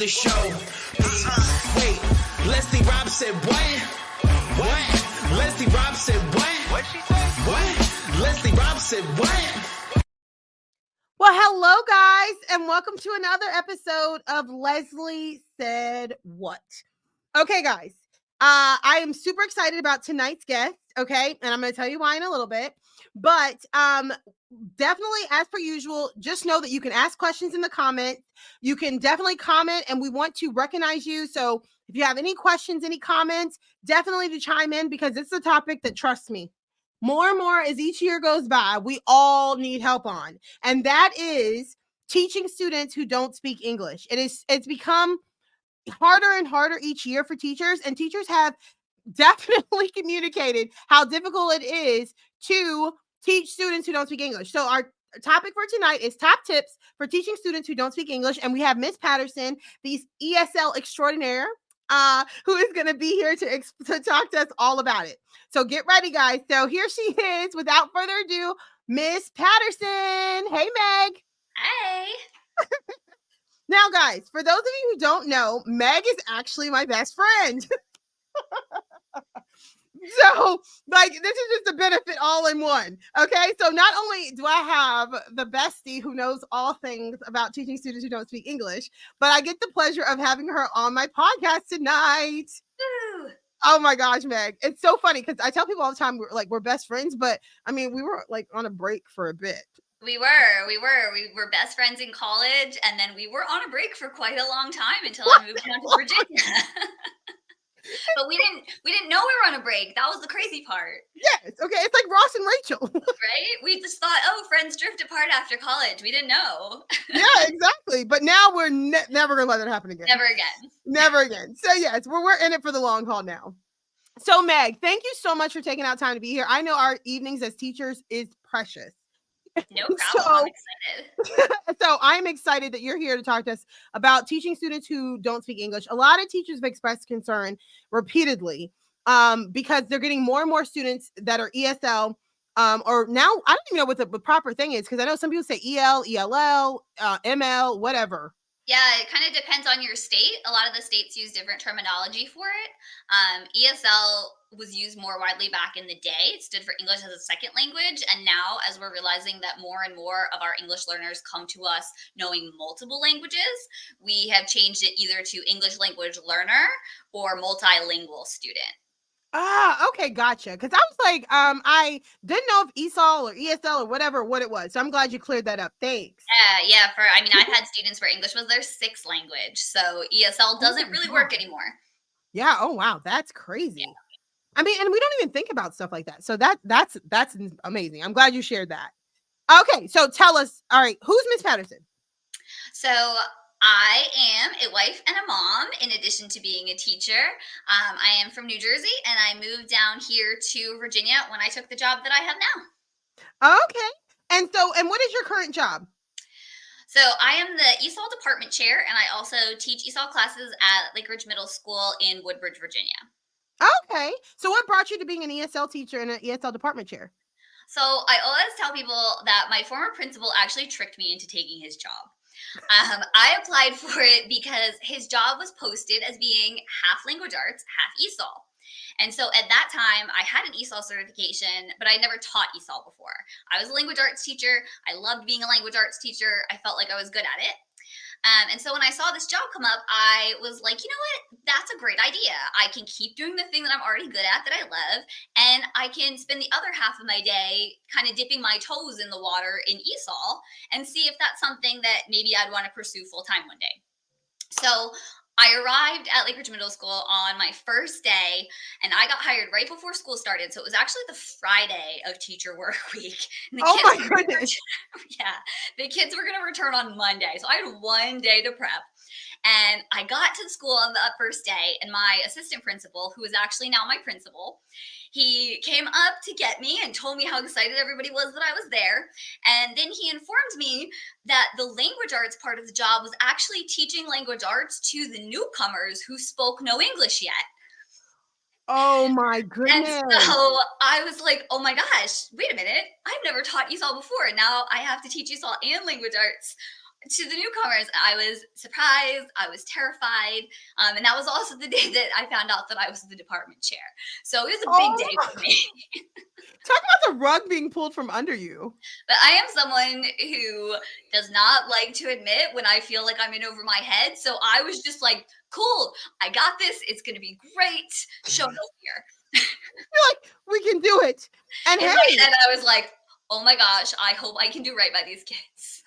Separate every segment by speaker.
Speaker 1: the show. Wait, Leslie Rob said what? What? Leslie Rob said what? What she said? What? Leslie Rob said what?
Speaker 2: Well, hello, guys, and welcome to another episode of Leslie Said What. Okay, guys, I am super excited about tonight's guest, okay? And I'm going to tell you why in a little bit. But definitely, as per usual, just know that you can ask questions in the comments. You can definitely comment, and we want to recognize you. So if you have any questions, any comments, definitely to chime in, because it's a topic that, trust me, more and more as each year goes by, we all need help on. And that is teaching students who don't speak English. It's become harder and harder each year for teachers, and teachers have definitely communicated how difficult it is to teach students who don't speak English. So our topic for tonight is top tips for teaching students who don't speak English, and we have Miss Patterson, the ESL extraordinaire, who is going to be here to talk to us all about it. So get ready, guys. So here she is. Without further ado, Miss Patterson. Hey, Meg.
Speaker 3: Hey.
Speaker 2: Now, guys, for those of you who don't know, Meg is actually my best friend. So, like, this is just a benefit all in one. Okay. So not only do I have the bestie who knows all things about teaching students who don't speak English, but I get the pleasure of having her on my podcast tonight.
Speaker 3: Woo.
Speaker 2: Oh my gosh, Meg. It's so funny because I tell people all the time we're best friends, but I mean, we were like on a break for a bit.
Speaker 3: We were best friends in college, and then we were on a break for quite a long time until I moved down to Virginia. But we didn't know we were on a break. That was the crazy part.
Speaker 2: Yes. Okay. It's like Ross and Rachel.
Speaker 3: Right? We just thought, oh, friends drift apart after college. We didn't know.
Speaker 2: Yeah, exactly. But now we're never going to let that happen again.
Speaker 3: Never again.
Speaker 2: Never again. So yes, we're in it for the long haul now. So Meg, thank you so much for taking out time to be here. I know our evenings as teachers is precious.
Speaker 3: No problem. I'm excited.
Speaker 2: So I'm excited that you're here to talk to us about teaching students who don't speak English. A lot of teachers have expressed concern repeatedly because they're getting more and more students that are ESL or now I don't even know what the proper thing is, because I know some people say EL, ELL, ML, whatever.
Speaker 3: Yeah, it kind of depends on your state. A lot of the states use different terminology for it. ESL was used more widely back in the day. It stood for English as a second language. And now, as we're realizing that more and more of our English learners come to us knowing multiple languages, we have changed it either to English language learner or multilingual student.
Speaker 2: Ah, okay, gotcha. Because I was like, I didn't know if ESOL or ESL or whatever what it was. So I'm glad you cleared that up. Thanks.
Speaker 3: Yeah. I've had students where English was their sixth language, so ESL doesn't really work anymore.
Speaker 2: Yeah. Oh wow, that's crazy. Yeah. I mean, and we don't even think about stuff like that. So that's amazing. I'm glad you shared that. Okay, so tell us. All right, who's Miss Patterson?
Speaker 3: So I am a wife and a mom, in addition to being a teacher. I am from New Jersey, and I moved down here to Virginia when I took the job that I have now.
Speaker 2: Okay. And what is your current job?
Speaker 3: So I am the ESOL department chair, and I also teach ESOL classes at Lake Ridge Middle School in Woodbridge, Virginia.
Speaker 2: Okay. So what brought you to being an ESL teacher and an ESL department chair?
Speaker 3: So I always tell people that my former principal actually tricked me into taking his job. I applied for it because his job was posted as being half language arts, half ESOL. And so at that time, I had an ESOL certification, but I never taught ESOL before. I was a language arts teacher. I loved being a language arts teacher. I felt like I was good at it. And so when I saw this job come up, I was like, you know what? That's a great idea. I can keep doing the thing that I'm already good at, that I love, and I can spend the other half of my day kind of dipping my toes in the water in ESOL and see if that's something that maybe I'd want to pursue full time one day. So I arrived at Lake Ridge Middle School on my first day, and I got hired right before school started. So it was actually the Friday of teacher work week. And the
Speaker 2: my goodness.
Speaker 3: The kids were going to return on Monday. So I had one day to prep. And I got to school on the first day, and my assistant principal, who is actually now my principal, he came up to get me and told me how excited everybody was that I was there. And then he informed me that the language arts part of the job was actually teaching language arts to the newcomers who spoke no English yet.
Speaker 2: Oh my goodness.
Speaker 3: And so I was like, oh my gosh, wait a minute. I've never taught ESOL before. And now I have to teach ESOL and language arts to the newcomers, I was surprised, I was terrified, and that was also the day that I found out that I was the department chair. So it was a big day
Speaker 2: Oh,
Speaker 3: for me.
Speaker 2: talk about the rug being pulled from under you.
Speaker 3: But I am someone who does not like to admit when I feel like I'm in over my head. So I was just like, cool, I got this. It's going to be great. Show no fear.
Speaker 2: You're like, we can do it. And
Speaker 3: In
Speaker 2: hey,
Speaker 3: my head, I was like, oh my gosh, I hope I can do right by these kids.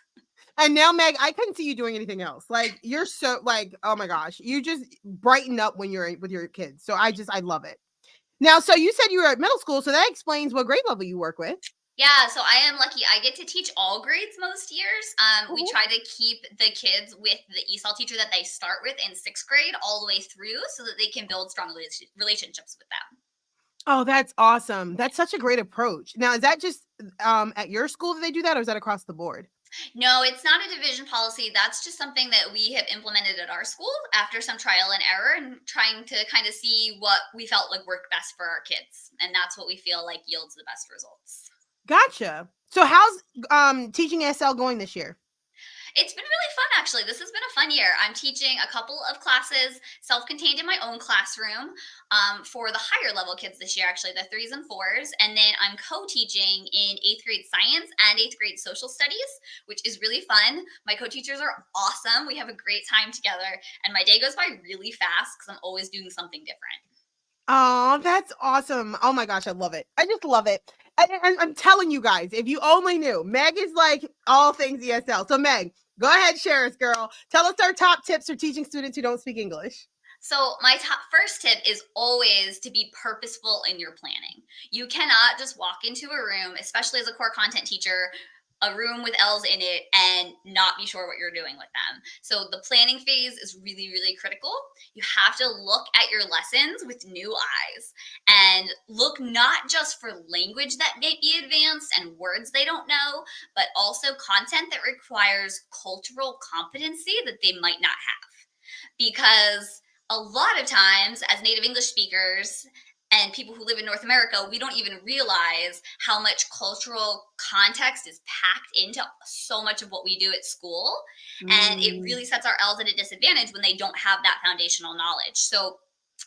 Speaker 2: and now Meg, I couldn't see you doing anything else. Like you're so like, oh my gosh, you just brighten up when you're with your kids. So I love it. Now, so you said you were at middle school, so that explains what grade level you work with.
Speaker 3: Yeah, so I am lucky. I get to teach all grades most years. We
Speaker 2: Mhm.
Speaker 3: try to keep the kids with the ESOL teacher that they start with in sixth grade all the way through so that they can build strong relationships with them.
Speaker 2: Oh, that's awesome. That's such a great approach. Now, is that just at your school that they do that, or is that across the board?
Speaker 3: No, it's not a division policy. That's just something that we have implemented at our school after some trial and error and trying to kind of see what we felt like worked best for our kids. And that's what we feel like yields the best results.
Speaker 2: Gotcha. So how's teaching SL going this year?
Speaker 3: It's been really fun, actually. This has been a fun year. I'm teaching a couple of classes self-contained in my own classroom for the higher level kids this year, actually, the threes and fours. And then I'm co-teaching in eighth grade science and eighth grade social studies, which is really fun. My co-teachers are awesome. We have a great time together. And my day goes by really fast because I'm always doing something different.
Speaker 2: Oh, that's awesome. Oh my gosh, I love it. I just love it. And I'm telling you guys, if you only knew, Meg is like all things ESL. So Meg, go ahead, share us, girl. Tell us our top tips for teaching students who don't speak English.
Speaker 3: So my first tip is always to be purposeful in your planning. You cannot just walk into a room, especially as a core content teacher, a room with L's in it and not be sure what you're doing with them. So the planning phase is really, really critical. You have to look at your lessons with new eyes and look not just for language that may be advanced and words they don't know, but also content that requires cultural competency that they might not have. Because a lot of times as native English speakers and people who live in North America, we don't even realize how much cultural context is packed into so much of what we do at school. And it really sets our L's at a disadvantage when they don't have that foundational knowledge. So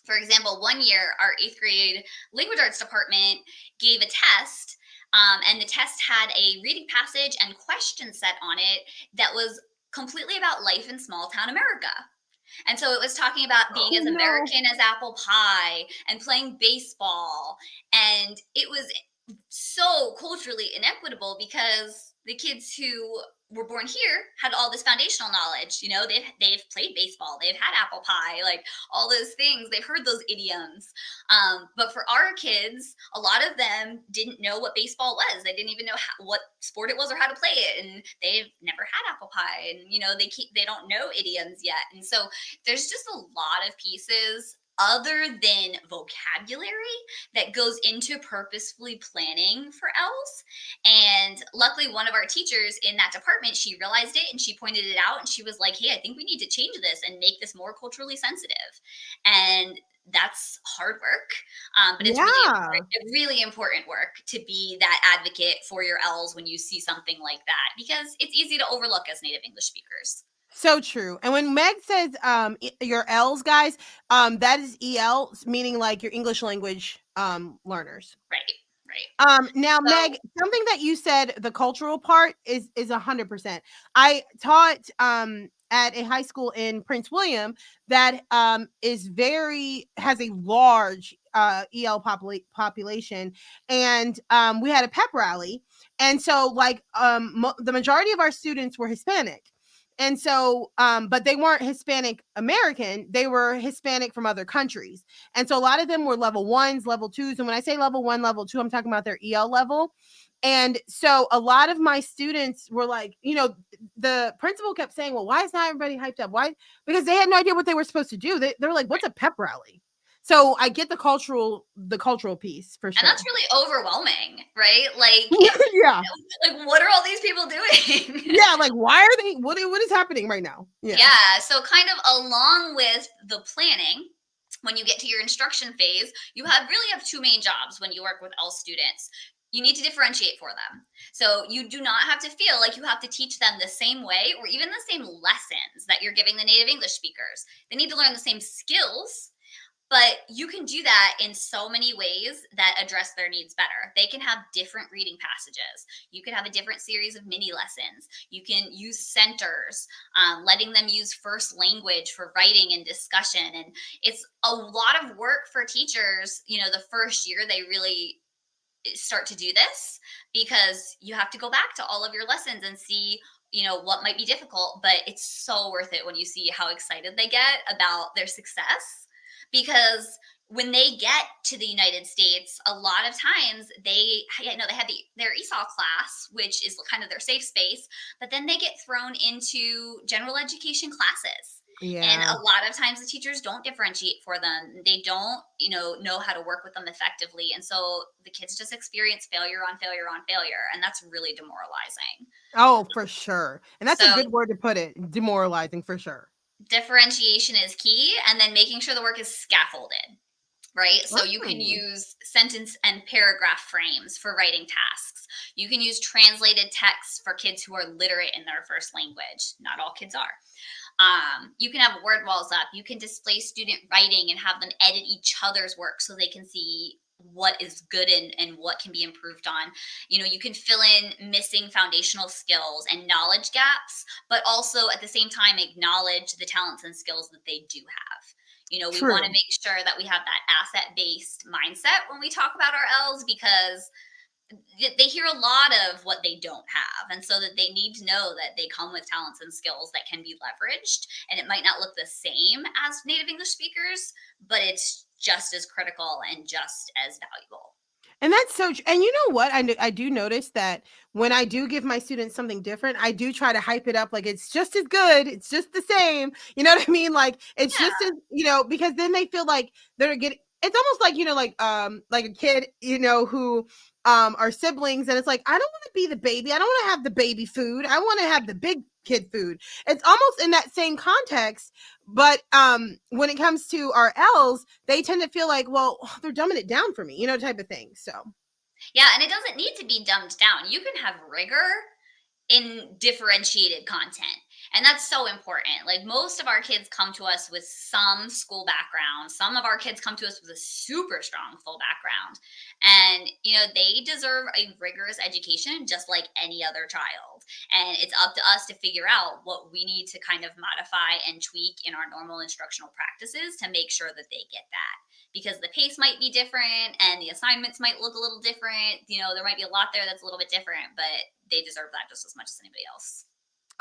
Speaker 3: for example, one year, our eighth grade language arts department gave a test, and the test had a reading passage and question set on it that was completely about life in small town America. And so it was talking about being
Speaker 2: Oh
Speaker 3: as
Speaker 2: no.
Speaker 3: American as apple pie and playing baseball. And it was so culturally inequitable because the kids who were born here had all this foundational knowledge. You know, they've played baseball, they've had apple pie, like all those things. They've heard those idioms. But for our kids, a lot of them didn't know what baseball was. They didn't even know what sport it was or how to play it, and they've never had apple pie. And you know, they don't know idioms yet. And so there's just a lot of pieces other than vocabulary that goes into purposefully planning for L's. And luckily, one of our teachers in that department, she realized it and she pointed it out and she was like, hey, I think we need to change this and make this more culturally sensitive. And that's hard work, but it's
Speaker 2: Yeah.
Speaker 3: really important work to be that advocate for your L's when you see something like that, because it's easy to overlook as native English speakers.
Speaker 2: So true. And when Meg says your L's, guys, that is EL, meaning like your English language learners.
Speaker 3: Right, right.
Speaker 2: Now,
Speaker 3: So
Speaker 2: Meg, something that you said, the cultural part is 100%. I taught at a high school in Prince William that has a large EL population, and we had a pep rally, and so like the majority of our students were Hispanic. And so, but they weren't Hispanic American, they were Hispanic from other countries. And so a lot of them were level ones, level twos. And when I say level one, level two, I'm talking about their EL level. And so a lot of my students were like, you know, the principal kept saying, well, why is not everybody hyped up? Why? Because they had no idea what they were supposed to do. They were like, what's a pep rally? So I get the cultural piece for sure.
Speaker 3: And that's really overwhelming, right? Like,
Speaker 2: yeah.
Speaker 3: like what are all these people doing?
Speaker 2: Yeah, like why are they? What is happening right now?
Speaker 3: Yeah. So kind of along with the planning, when you get to your instruction phase, you really have two main jobs when you work with L students. You need to differentiate for them. So you do not have to feel like you have to teach them the same way or even the same lessons that you're giving the native English speakers. They need to learn the same skills, but you can do that in so many ways that address their needs better. They can have different reading passages. You can have a different series of mini lessons. You can use centers, letting them use first language for writing and discussion. And it's a lot of work for teachers. The first year they really start to do this because you have to go back to all of your lessons and see what might be difficult, but it's so worth it when you see how excited they get about their success. Because when they get to the United States, a lot of times they have their ESOL class, which is kind of their safe space, but then they get thrown into general education classes. And
Speaker 2: Yeah.
Speaker 3: a lot of times the teachers don't differentiate for them. They don't, know how to work with them effectively. And so the kids just experience failure on failure on failure. And that's really demoralizing.
Speaker 2: Oh, for sure. And that's a
Speaker 3: So
Speaker 2: good word to put it. Demoralizing for sure.
Speaker 3: differentiation is key. And then making sure the work is scaffolded. Right? So you can
Speaker 2: Oh.
Speaker 3: use sentence and paragraph frames for writing tasks. You can use translated text for kids who are literate in their first language. Not all kids are. You can have word walls up. You can display student writing and have them edit each other's work so they can see what is good and what can be improved on. You can fill in missing foundational skills and knowledge gaps, but also at the same time acknowledge the talents and skills that they do have. We want to
Speaker 2: True.
Speaker 3: make sure that we have that asset-based mindset when we talk about our L's, because they hear a lot of what they don't have. And so that they need to know that they come with talents and skills that can be leveraged. And it might not look the same as native English speakers, but it's just as critical and just as valuable.
Speaker 2: And that's so and you know what? I do notice that when I do give my students something different, I do try to hype it up like it's just as good, it's just the same. You know what I mean? Like it's
Speaker 3: Yeah.
Speaker 2: just as, because then they feel like they're getting it's almost like, like a kid, who are siblings, and it's like, I don't want to be the baby. I don't want to have the baby food. I want to have the big kid food. It's almost in that same context, but when it comes to our L's, they tend to feel like, well, they're dumbing it down for me, type of thing. So
Speaker 3: Yeah. And it doesn't need to be dumbed down. You can have rigor in differentiated content. And that's so important. Like, most of our kids come to us with some school background. Some of our kids come to us with a super strong full background. And, they deserve a rigorous education just like any other child. And it's up to us to figure out what we need to kind of modify and tweak in our normal instructional practices to make sure that they get that. Because the pace might be different and the assignments might look a little different. There might be a lot there that's a little bit different, but they deserve that just as much as anybody else.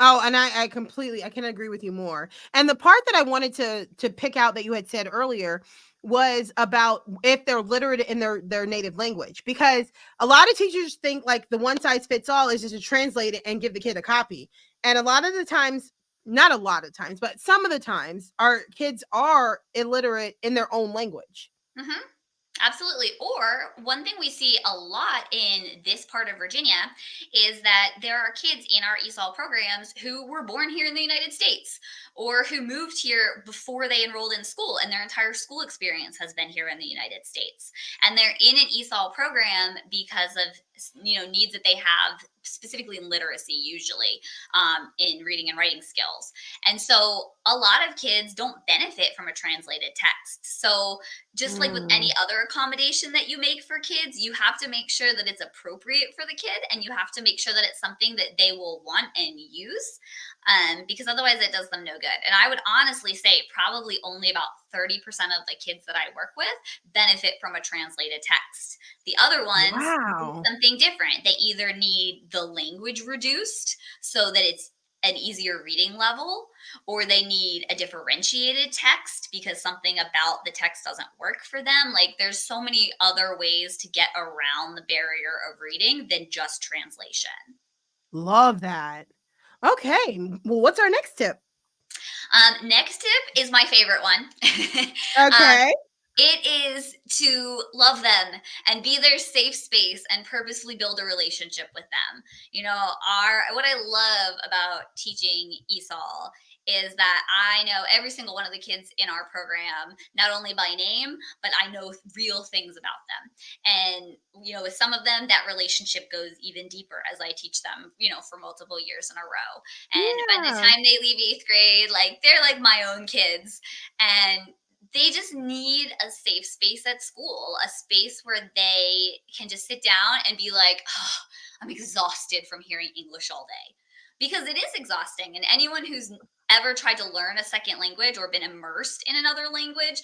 Speaker 2: oh, and I can agree with you more. And the part that I wanted to pick out that you had said earlier was about if they're literate in their native language, because a lot of teachers think like the one size fits all is just to translate it and give the kid a copy. And a lot of the times, not a lot of times, but some of the times, our kids are illiterate in their own language.
Speaker 3: Mm-hmm. Absolutely. Or one thing we see a lot in this part of Virginia is that there are kids in our ESOL programs who were born here in the United States or who moved here before they enrolled in school, and their entire school experience has been here in the United States. And they're in an ESOL program because of needs that they have, specifically in literacy, usually in reading and writing skills. And so a lot of kids don't benefit from a translated text. So just like with any other accommodation that you make for kids, you have to make sure that it's appropriate for the kid, and you have to make sure that it's something that they will want and use, because otherwise it does them no good. And I would honestly say probably only about 30% of the kids that I work with benefit from a translated text. The other ones need
Speaker 2: Wow.
Speaker 3: something different. They either need the language reduced so that it's an easier reading level, or they need a differentiated text because something about the text doesn't work for them. Like, there's so many other ways to get around the barrier of reading than just translation.
Speaker 2: Love that. Okay. Well, what's our next tip?
Speaker 3: Next tip is my favorite one. um,
Speaker 2: Okay.
Speaker 3: It is to love them and be their safe space and purposely build a relationship with them. What I love about teaching ESOL is that I know every single one of the kids in our program, not only by name, but I know real things about them. And, with some of them, that relationship goes even deeper as I teach them, for multiple years in a row. And by the
Speaker 2: Yeah.
Speaker 3: time they leave 8th grade, like they're like my own kids. And they just need a safe space at school, a space where they can just sit down and be like, oh, I'm exhausted from hearing English all day. Because it is exhausting. And anyone who's ever tried to learn a second language or been immersed in another language,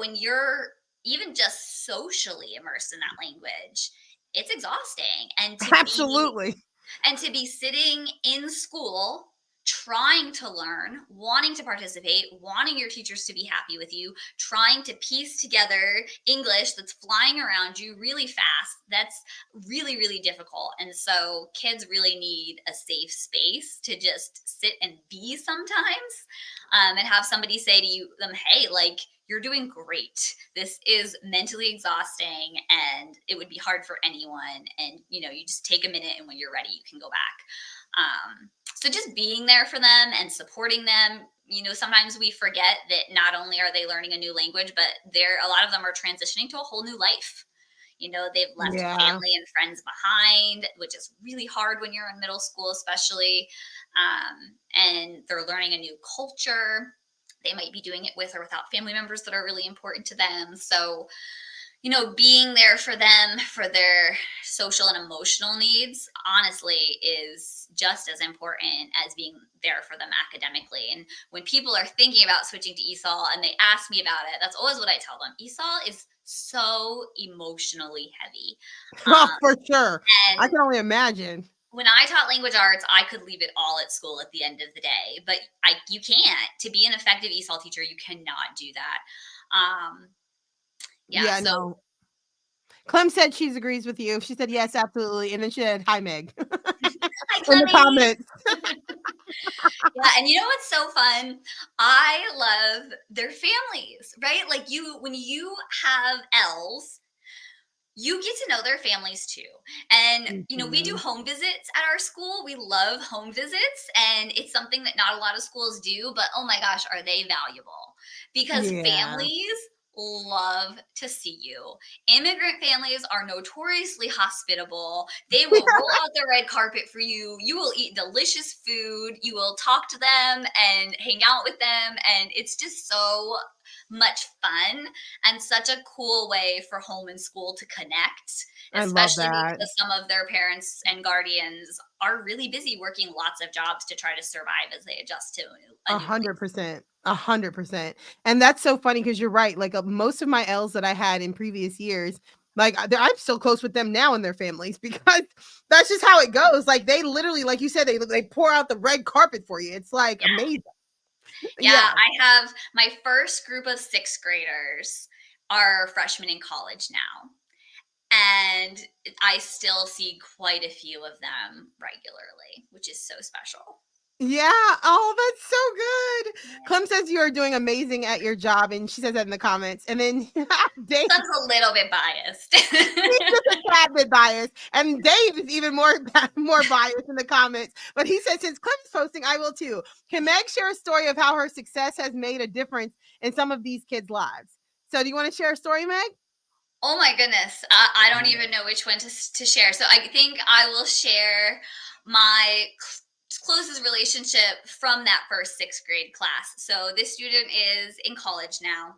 Speaker 3: when you're even just socially immersed in that language, it's exhausting.
Speaker 2: Absolutely.
Speaker 3: And to be sitting in school trying to learn, wanting to participate, wanting your teachers to be happy with you, trying to piece together English that's flying around you really fast, that's really, really difficult. And so kids really need a safe space to just sit and be sometimes, and have somebody say to them, hey, like, you're doing great. This is mentally exhausting and it would be hard for anyone. And, you just take a minute and when you're ready, you can go back. So just being there for them and supporting them. Sometimes we forget that not only are they learning a new language, but a lot of them are transitioning to a whole new life. They've left
Speaker 2: Yeah.
Speaker 3: family and friends behind, which is really hard when you're in middle school, especially. And they're learning a new culture. They might be doing it with or without family members that are really important to them. So, being there for them, for their social and emotional needs, honestly, is just as important as being there for them academically. And when people are thinking about switching to ESOL and they ask me about it, that's always what I tell them. ESOL is so emotionally heavy.
Speaker 2: Oh, for sure. I
Speaker 3: And
Speaker 2: can only imagine.
Speaker 3: when I taught language arts, I could leave it all at school at the end of the day, but you can't. To be an effective ESOL teacher, you cannot do that. Yeah,
Speaker 2: Yeah,
Speaker 3: so
Speaker 2: no. Clem said she agrees with you. She said, yes, absolutely. And then she said, hi, Meg,
Speaker 3: hi,
Speaker 2: in the
Speaker 3: Clemmy.
Speaker 2: comments.
Speaker 3: Yeah, and you know what's so fun? I love their families, right? Like when you have L's, you get to know their families too. And, we do
Speaker 2: Mhm.
Speaker 3: home visits at our school. We love home visits. And it's something that not a lot of schools do, but oh my gosh, are they valuable? Because
Speaker 2: Yeah.
Speaker 3: families love to see you. Immigrant families are notoriously hospitable. They will roll out the red carpet for you. You will eat delicious food. You will talk to them and hang out with them. And it's just so much fun and such a cool way for home and school to connect,
Speaker 2: I love
Speaker 3: especially
Speaker 2: that.
Speaker 3: because some of their parents and guardians are really busy working lots of jobs to try to survive as they adjust to a new place.
Speaker 2: 100%. 100%. And that's so funny because you're right. Like most of my L's that I had in previous years, like I'm still close with them now and their families because that's just how it goes. Like they literally, like you said, they pour out the red carpet for you. It's like
Speaker 3: Yeah.
Speaker 2: amazing.
Speaker 3: Yeah,
Speaker 2: Yeah.
Speaker 3: I have my first group of 6th graders are freshmen in college now. And I still see quite a few of them regularly, which is so special.
Speaker 2: Yeah. Oh, that's so good.
Speaker 3: Yeah.
Speaker 2: Clem says you are doing amazing at your job, and she says that in the comments. And then Dave,
Speaker 3: Sounds a little bit biased.
Speaker 2: he's just a tad bit biased, and Dave is even more more biased in the comments. But he says since Clem's posting, I will too. Can Meg share a story of how her success has made a difference in some of these kids' lives? So, do you want to share a story, Meg?
Speaker 3: Oh my goodness. I don't even know which one to share. So I think I will share my closest relationship from that first 6th grade class. So this student is in college now.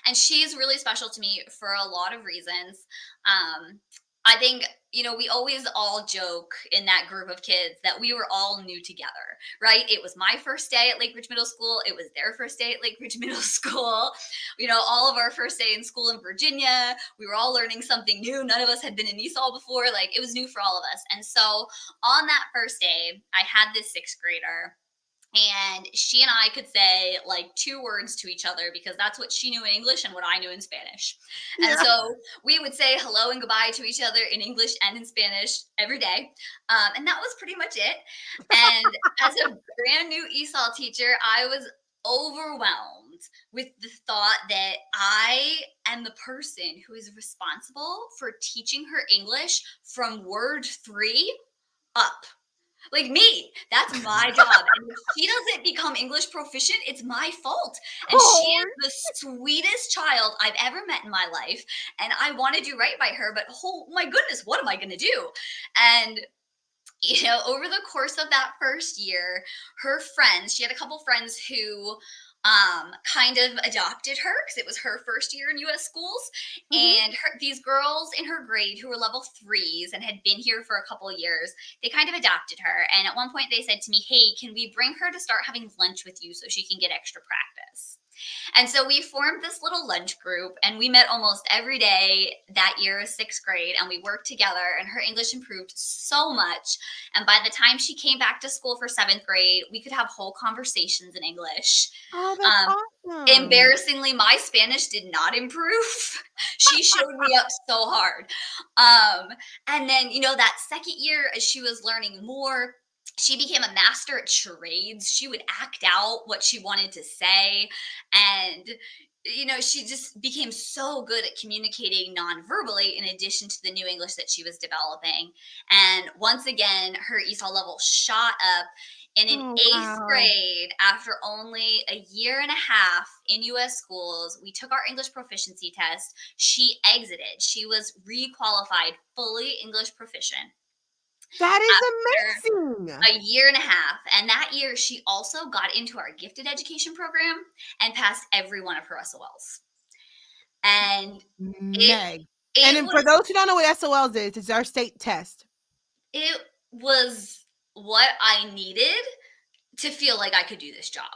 Speaker 3: And she's really special to me for a lot of reasons. I think, we always all joke in that group of kids that we were all new together, right? It was my first day at Lake Ridge Middle School. It was their first day at Lake Ridge Middle School. All of our first day in school in Virginia. We were all learning something new. None of us had been in ESOL before. Like, it was new for all of us. And so on that first day, I had this 6th grader. And she and I could say like 2 words to each other because that's what she knew in English and what I knew in Spanish. And
Speaker 2: Yeah.
Speaker 3: so we would say hello and goodbye to each other in English and in Spanish every day. And that was pretty much it. And as a brand new ESOL teacher, I was overwhelmed with the thought that I am the person who is responsible for teaching her English from word 3 up. Like me, that's my job. And if she doesn't become English proficient, it's my fault. And she
Speaker 2: Oh,
Speaker 3: is the sweetest child I've ever met in my life. And I want to do right by her, but oh my goodness, what am I going to do? And over the course of that first year, her friends, she had a couple friends who kind of adopted her because it was her first year in US schools.
Speaker 2: mhm.
Speaker 3: And these girls in her grade who were level threes and had been here for a couple of years, they kind of adopted her. And at one point they said to me, hey, can we bring her to start having lunch with you so she can get extra practice? And so we formed this little lunch group and we met almost every day that year, sixth grade, and we worked together. And her English improved so much. And by the time she came back to school for seventh grade, we could have whole conversations in English.
Speaker 2: Oh, that's
Speaker 3: Um,
Speaker 2: awesome.
Speaker 3: Embarrassingly, my Spanish did not improve. She showed me up so hard. And then, that second year, as she was learning more, she became a master at charades. She would act out what she wanted to say. And, she just became so good at communicating non-verbally in addition to the new English that she was developing. And once again, her ESOL level shot up. And in
Speaker 2: Oh,
Speaker 3: eighth
Speaker 2: wow.
Speaker 3: grade, after only a year and a half in US schools, we took our English proficiency test. She exited. She was requalified, fully English proficient
Speaker 2: That
Speaker 3: after
Speaker 2: is amazing.
Speaker 3: a year and a half. And that year, she also got into our gifted education program and passed every one of her SOLs. And it
Speaker 2: Meg. And
Speaker 3: it
Speaker 2: then for
Speaker 3: was
Speaker 2: those who don't know what SOLs is, it's our state test.
Speaker 3: it was what I needed to feel like I could do this job.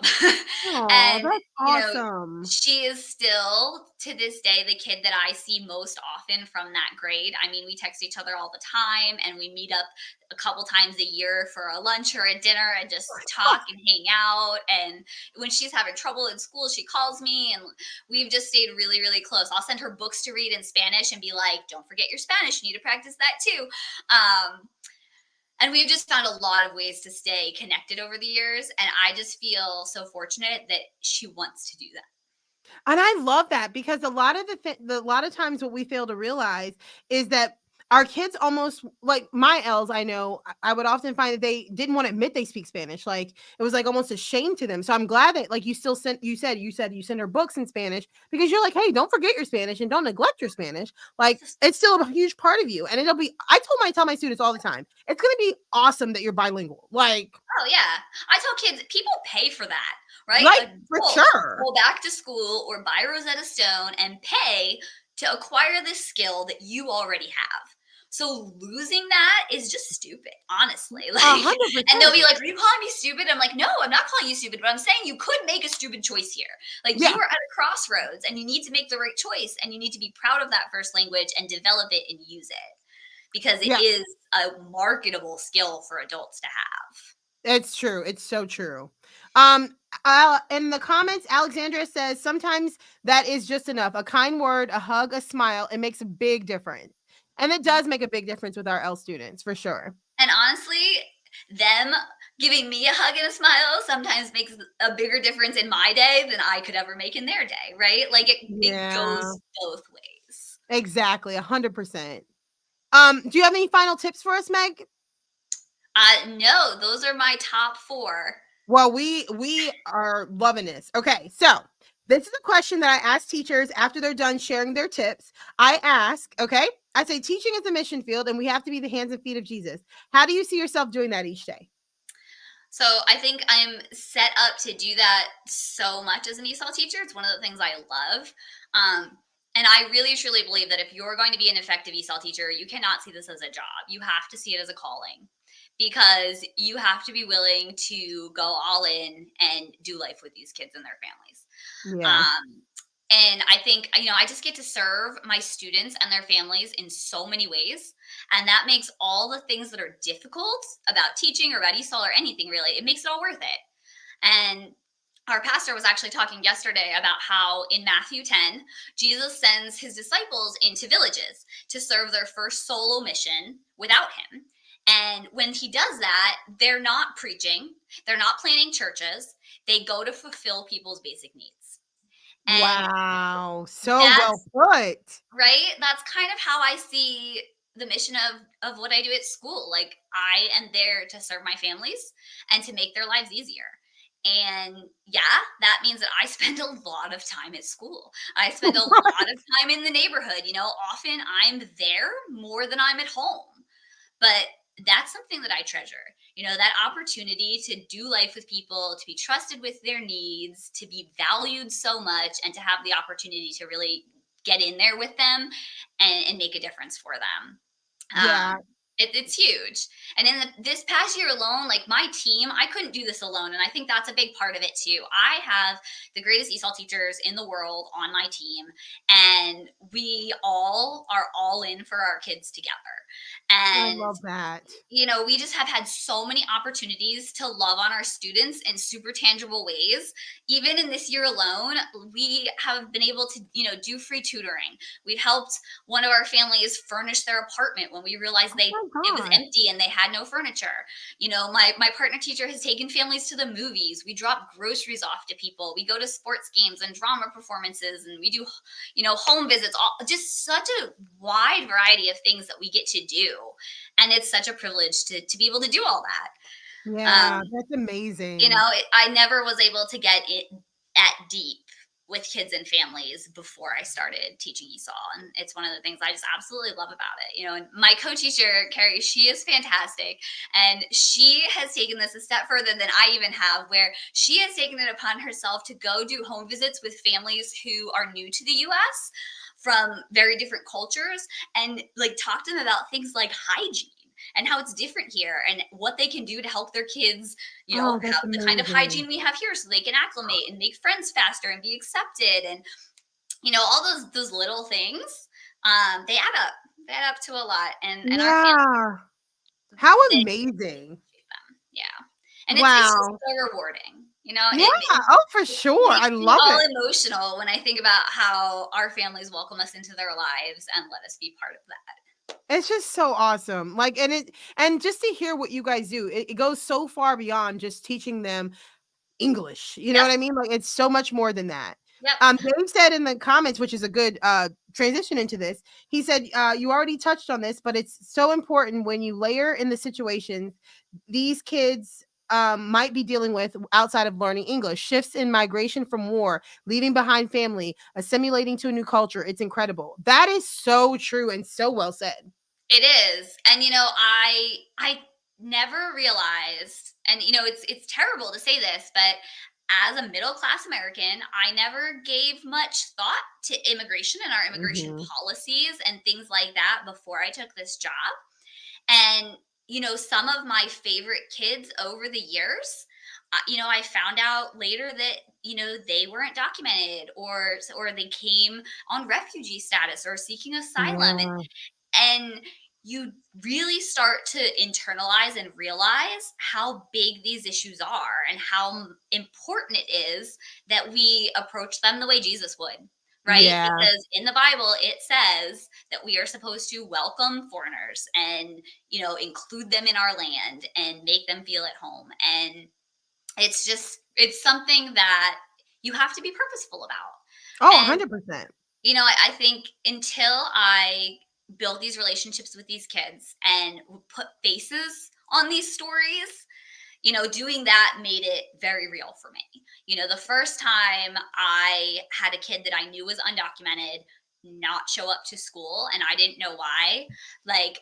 Speaker 2: Oh,
Speaker 3: And,
Speaker 2: that's
Speaker 3: you know,
Speaker 2: awesome.
Speaker 3: she is still to this day the kid that I see most often from that grade. I mean, we text each other all the time and we meet up a couple times a year for a lunch or a dinner and just talk and hang out. And when she's having trouble in school, she calls me and we've just stayed really, really close. I'll send her books to read in Spanish and be like, don't forget your Spanish. You need to practice that too. And we've just found a lot of ways to stay connected over the years. And I just feel so fortunate that she wants to do that.
Speaker 2: And I love that because a lot of a lot of times what we fail to realize is that our kids almost like my L's, I know I would often find that they didn't want to admit they speak Spanish. Like it was like almost a shame to them. So I'm glad that like you still sent you send her books in Spanish because you're like, hey, don't forget your Spanish and don't neglect your Spanish. Like it's still a huge part of you. And I tell my students all the time, it's gonna be awesome that you're bilingual. Like
Speaker 3: Oh, yeah. I tell kids, people pay for that, right?
Speaker 2: like for
Speaker 3: Adults
Speaker 2: sure.
Speaker 3: go back to school or buy Rosetta Stone and pay to acquire this skill that you already have. So losing that is just stupid, honestly.
Speaker 2: A
Speaker 3: Like,
Speaker 2: hundred
Speaker 3: and they'll be
Speaker 2: percent.
Speaker 3: like, "Are you calling me stupid?" I'm like, "No, I'm not calling you stupid, but I'm saying you could make a stupid choice here. Like, you
Speaker 2: Yeah.
Speaker 3: are at a crossroads, and you need to make the right choice, and you need to be proud of that first language and develop it and use it because it
Speaker 2: Yeah.
Speaker 3: is a marketable skill for adults to have."
Speaker 2: It's true. It's so true. In the comments, Alexandra says sometimes that is just enough. A kind word, a hug, a smile, it makes a big difference. And it does make a big difference with our L students for sure.
Speaker 3: And honestly, them giving me a hug and a smile sometimes makes a bigger difference in my day than I could ever make in their day, right? Like it
Speaker 2: Yeah,
Speaker 3: goes both ways.
Speaker 2: exactly. 100%. Do you have any final tips for us, Meg?
Speaker 3: No, those are my top four.
Speaker 2: Well, we are loving this. Okay, so this is a question that I ask teachers after they're done sharing their tips. I ask, okay, I say teaching is a mission field, and we have to be the hands and feet of Jesus. How do you see yourself doing that each day?
Speaker 3: So I think I'm set up to do that so much as an ESOL teacher. It's one of the things I love. And I really truly believe that if you're going to be an effective ESOL teacher, you cannot see this as a job. You have to see it as a calling because you have to be willing to go all in and do life with these kids and their families.
Speaker 2: Yeah,
Speaker 3: Um, and I think, I just get to serve my students and their families in so many ways. And that makes all the things that are difficult about teaching or about ESOL or anything really, it makes it all worth it. And our pastor was actually talking yesterday about how in Matthew 10, Jesus sends his disciples into villages to serve their first solo mission without him. And when he does that, they're not preaching, they're not planning churches, they go to fulfill people's basic needs. And
Speaker 2: wow, so well
Speaker 3: that's
Speaker 2: put.
Speaker 3: right. That's kind of how I see the mission of what I do at school. Like, I am there to serve my families and to make their lives easier. And yeah, that means that I spend a lot of time at school. I spend a lot of time in the neighborhood. Often I'm there more than I'm at home. But that's something that I treasure. That opportunity to do life with people, to be trusted with their needs, to be valued so much, and to have the opportunity to really get in there with them and make a difference for them.
Speaker 2: Yeah.
Speaker 3: It's huge. And in this past year alone, like, my team, I couldn't do this alone. And I think that's a big part of it too. I have the greatest ESOL teachers in the world on my team, and we all are all in for our kids together.
Speaker 2: I
Speaker 3: And
Speaker 2: love that.
Speaker 3: we just have had so many opportunities to love on our students in super tangible ways. Even in this year alone, we have been able to, do free tutoring. We've helped one of our families furnish their apartment when we realized
Speaker 2: Oh
Speaker 3: it
Speaker 2: my
Speaker 3: was
Speaker 2: God.
Speaker 3: empty and they had no furniture. My partner teacher has taken families to the movies. We drop groceries off to people. We go to sports games and drama performances, and we do, home visits. Just such a wide variety of things that we get to do. And it's such a privilege to be able to do all that.
Speaker 2: Yeah, that's amazing.
Speaker 3: I never was able to get it at deep with kids and families before I started teaching ESOL. And it's one of the things I just absolutely love about it. And my co-teacher, Carrie, she is fantastic. And she has taken this a step further than I even have, where she has taken it upon herself to go do home visits with families who are new to the US from very different cultures, and like talk to them about things like hygiene and how it's different here and what they can do to help their kids,
Speaker 2: Oh,
Speaker 3: have
Speaker 2: that's
Speaker 3: the kind of
Speaker 2: amazing.
Speaker 3: hygiene we have here so they can acclimate and make friends faster and be accepted. And, all those little things, they add up. They add up to a lot. And our family,
Speaker 2: Yeah. How
Speaker 3: they
Speaker 2: amazing.
Speaker 3: appreciate them. Yeah. And it's just
Speaker 2: Wow.
Speaker 3: so rewarding.
Speaker 2: Yeah.
Speaker 3: It
Speaker 2: Oh, for sure. I
Speaker 3: makes me
Speaker 2: love
Speaker 3: all
Speaker 2: it.
Speaker 3: emotional when I think about how our families welcome us into their lives and let us be part of that.
Speaker 2: It's just so awesome. Like, and just to hear what you guys do, it goes so far beyond just teaching them English. You know
Speaker 3: Yep.
Speaker 2: what I mean? Like, it's so much more than that.
Speaker 3: Yep.
Speaker 2: Dave said in the comments, which is a good transition into this, he said, you already touched on this, but it's so important when you layer in the situations these kids might be dealing with outside of learning English, shifts in migration from war, leaving behind family, assimilating to a new culture. It's incredible. That is so true and so well said.
Speaker 3: It is. And I never realized, and it's terrible to say this, but as a middle class American, I never gave much thought to immigration and our immigration
Speaker 2: Mhm.
Speaker 3: policies and things like that before I took this job. And some of my favorite kids over the years, I found out later that they weren't documented, or they came on refugee status or seeking asylum.
Speaker 2: Yeah.
Speaker 3: And you really start to internalize and realize how big these issues are and how important it is that we approach them the way Jesus would, right?
Speaker 2: Yeah.
Speaker 3: Because in the Bible, it says that we are supposed to welcome foreigners and, include them in our land and make them feel at home. And it's something that you have to be purposeful
Speaker 2: Oh,
Speaker 3: about. And
Speaker 2: 100%.
Speaker 3: I think until I built these relationships with these kids and put faces on these stories, doing that made it very real for me. The first time I had a kid that I knew was undocumented not show up to school and I didn't know why, like,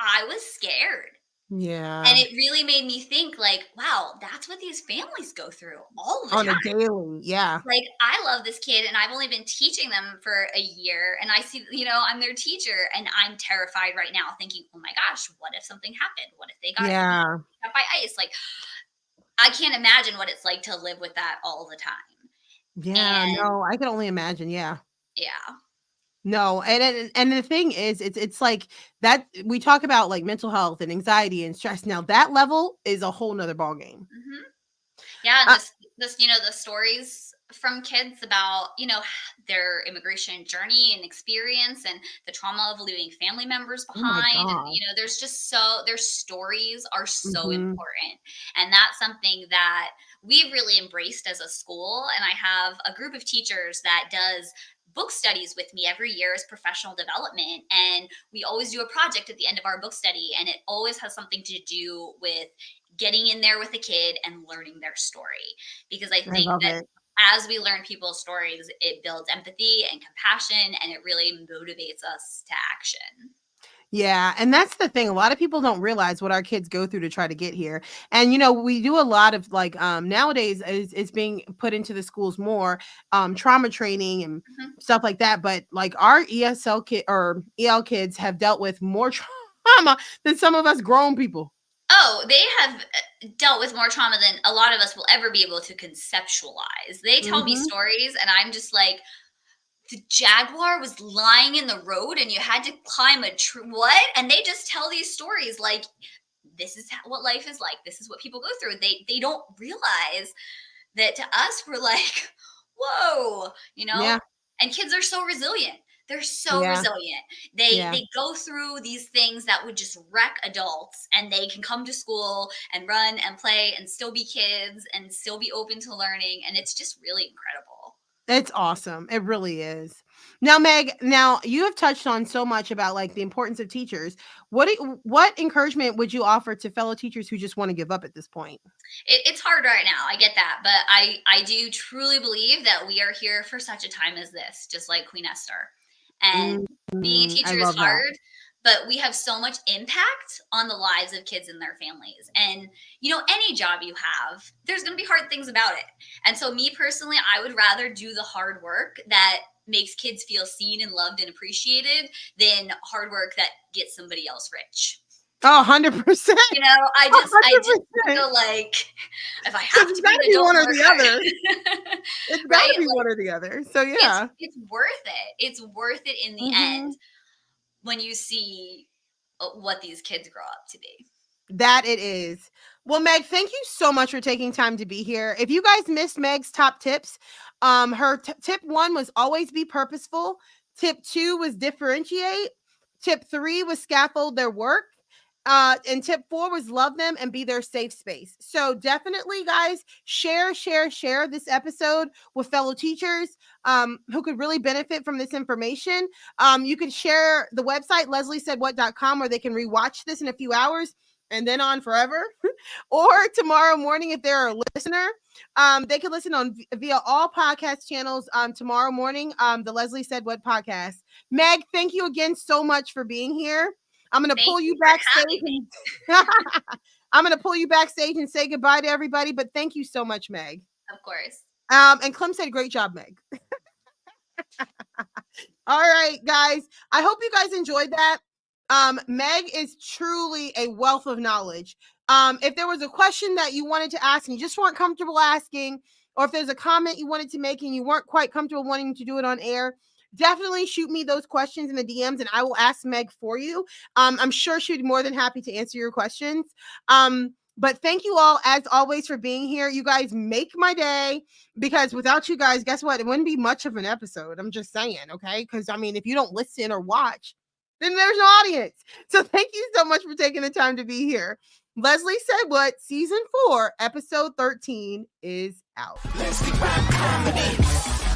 Speaker 3: I was scared. And
Speaker 2: Yeah.
Speaker 3: it really made me think, like, wow, that's what these families go through all the
Speaker 2: On a
Speaker 3: time.
Speaker 2: daily. Yeah.
Speaker 3: Like, I love this kid and I've only been teaching them for a year, and I see, I'm their teacher, and I'm terrified right now thinking, oh my gosh, what if something happened? What if they got
Speaker 2: Yeah.
Speaker 3: eaten up by ice? Like, I can't imagine what it's like to live with that all the time.
Speaker 2: Yeah.
Speaker 3: And
Speaker 2: No, I can only imagine. Yeah.
Speaker 3: yeah.
Speaker 2: No, and the thing is, it's like that we talk about like mental health and anxiety and stress. Now that level is a whole nother ball game.
Speaker 3: Hmm. Yeah, and
Speaker 2: Uh,
Speaker 3: this the stories from kids about their immigration journey and experience and the trauma of leaving family members
Speaker 2: oh my
Speaker 3: behind, and
Speaker 2: god.
Speaker 3: there's just their stories are so
Speaker 2: Hmm.
Speaker 3: important. And that's something that we've really embraced as a school. And I have a group of teachers that does book studies with me every year as professional development. And we always do a project at the end of our book study. And it always has something to do with getting in there with a kid and learning their story. Because I think that as we learn people's stories, it builds empathy and compassion, and it really motivates us to action.
Speaker 2: Yeah. And that's the thing. A lot of people don't realize what our kids go through to try to get here. And, we do a lot of like, nowadays it's being put into the schools more, trauma training and stuff like that. But like our ESL kid or EL kids have dealt with more trauma than some of us grown people.
Speaker 3: Oh, they have dealt with more trauma than a lot of us will ever be able to conceptualize. They tell me stories and I'm just like, the jaguar was lying in the road and you had to climb a tree. What? And they just tell these stories like, this is what life is like. This is what people go through. They don't realize that to us, we're like, whoa,
Speaker 2: Yeah.
Speaker 3: And kids are so resilient. They're so resilient. They go through these things that would just wreck adults, and they can come to school and run and play and still be kids and still be open to learning. And it's just really incredible.
Speaker 2: It's awesome. It really is. Now, Meg, you have touched on so much about like the importance of teachers. What encouragement would you offer to fellow teachers who just want to give up at this point?
Speaker 3: It's hard right now. I get that. But I do truly believe that we are here for such a time as this, just like Queen Esther. And being a teacher is hard, but we have so much impact on the lives of kids and their families. And, any job you have, there's going to be hard things about it. And so me personally, I would rather do the hard work that makes kids feel seen and loved and appreciated than hard work that gets somebody else rich.
Speaker 2: Oh, 100%.
Speaker 3: I just feel like if I have to be
Speaker 2: one or the other, it's got to be one or the other. So yeah,
Speaker 3: it's worth it. It's worth it in the end when you see what these kids grow up to be.
Speaker 2: That it is. Well, Meg, thank you so much for taking time to be here. If you guys missed Meg's top tips, her tip 1 was always be purposeful. Tip 2 was differentiate. Tip 3 was scaffold their work. And tip 4 was love them and be their safe space. So definitely, guys, share this episode with fellow teachers who could really benefit from this information. You can share the website, lesliesaidwhat.com, where they can rewatch this in a few hours and then on forever. Or tomorrow morning, if they're a listener, they can listen on via all podcast channels tomorrow morning, the Leslie Said What podcast. Meg, thank you again so much for being here. I'm going to pull you backstage. I'm going to pull you backstage and say goodbye to everybody. But thank you so much, Meg.
Speaker 3: Of course.
Speaker 2: And Clem said, great job, Meg. All right, guys. I hope you guys enjoyed that. Meg is truly a wealth of knowledge. If there was a question that you wanted to ask and you just weren't comfortable asking, or if there's a comment you wanted to make and you weren't quite comfortable wanting to do it on air, definitely shoot me those questions in the DMs and I will ask Meg for you. I'm sure she'd be more than happy to answer your questions. But thank you all, as always, for being here. You guys make my day, because without you guys, guess what? It wouldn't be much of an episode. I'm just saying, okay? Because, if you don't listen or watch, then there's no audience. So thank you so much for taking the time to be here. Leslie Said What, Season 4, Episode 13 is out.
Speaker 1: Let's be comedy.